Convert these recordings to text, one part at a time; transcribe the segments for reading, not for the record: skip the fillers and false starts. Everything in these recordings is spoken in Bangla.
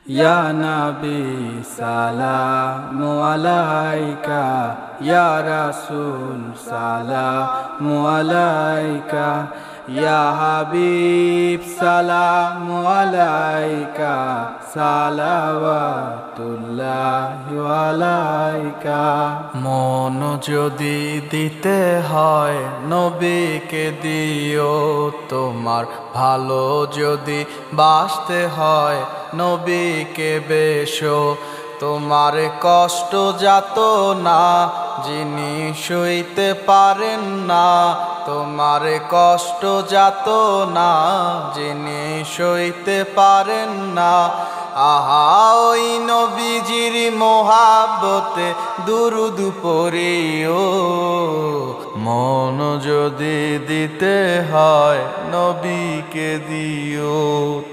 ইয়া নবী সালামু আলাইকা, ইয়া রাসূল সালামু আলাইকা, ইয়া হাবিব সালামু আলাইকা, সালাওয়াতুল্লাহি আলাইকা। মন যদি দিতে হয় নবীকে দিও, তোমার ভালো যদি বাসতে হয় নবীকে বেশো। তোমার কষ্ট যাত না যিনি সইতে পারেন না, তোমার কষ্ট যাত না যিনি সইতে পারেন না। আহা ওই নবীজির মোহাব্বতে দুরুদ পড়িও, মন যদি দিতে হয় নবীকে দিও,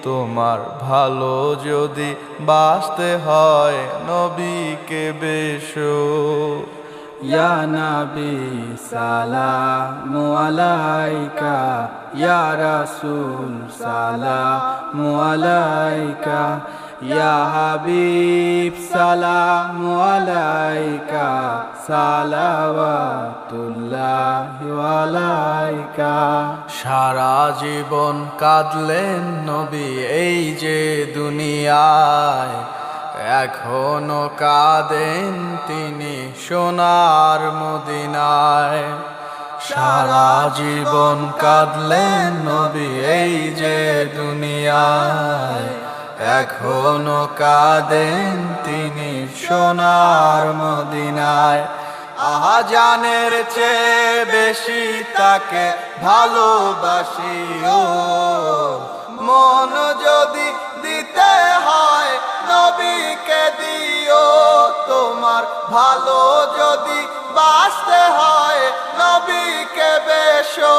তোমার ভালো যদি বাসতে হয় নবীকে বেশো। ইয়া নবী সালামু আলাইকা, ইয়া রাসূল সালামু আলাইকা, ইয়া হাবিব সালামু আলাইকা, সালাওয়াতুল্লাহি আলাইকা। সারা জীবন কাঁদলেন নবী এই যে দুনিয়ায়, এখনো কাঁদেন তিনি সোনার মদিনায়। সারা জীবন কাঁদলেন নবী এই যে দুনিয়ায়, এখনো কাঁদেন তিনি সোনার মদিনায়। আহা জানের চেয়ে বেশি তাকে ভালোবাসিও, মন যদি দিতে হয় নবীকে দিও, তোমার ভালো যদি বাসতে হয় নবীকে বেশো।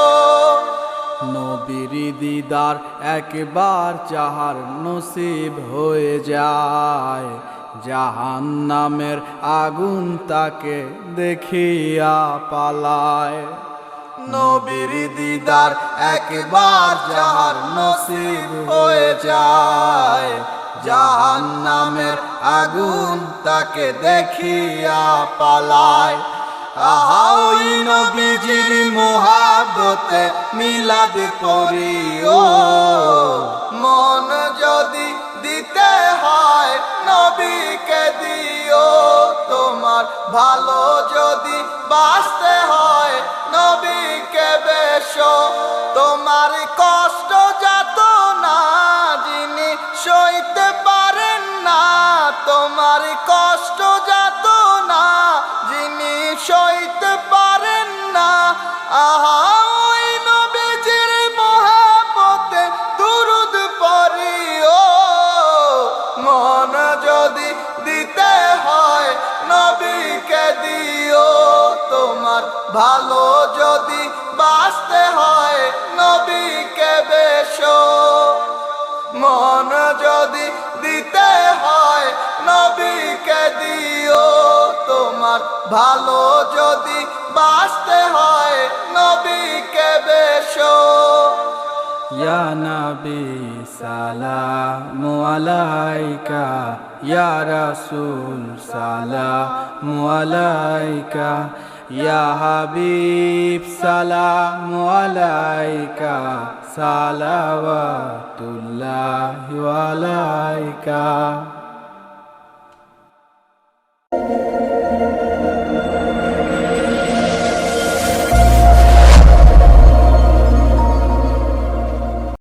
নবীর দিদার একবার যাহার নসিব হয়ে যায়, জাহান্নামের আগুন তাকে দেখিয়া পালায়। নবীর দিদার একবার যাহার নসিব হয়ে যায়, জাহান্নামের আগুন তাকে দেখিয়া পালায়। আহা ওই নবীজির মোহাব্বতে মিলাদ পড়িও, মন যদি দিতে হয় নবীকে দিও, তোমার ভালো যদি বাসতে হয় নবীকে বেশো। তোমার কষ্ট যাত না যিনি সইতে পারেন না, তোমার কষ্ট যাত না যিনি সইতে পারেন না। আহা ওই নবীজির মোহাব্বতে দুরুদ পড়িও, মন যদি দিতে হয় নবীকে দিও, তোমার ভালো যদি বাসতে হয় নবীকে বেশো। মন যদি দিতে হয় নবীকে দিও, তোমার ভালো যদি বাসতে হয় নবীকে বেশো। ইয়া নবী সালামু আলাইকা, ইয়া রাসূল সালামু আলাইকা, ইয়া হাবিব সালামু আলাইকা, সালাওয়াতুল্লাহি আলাইকা।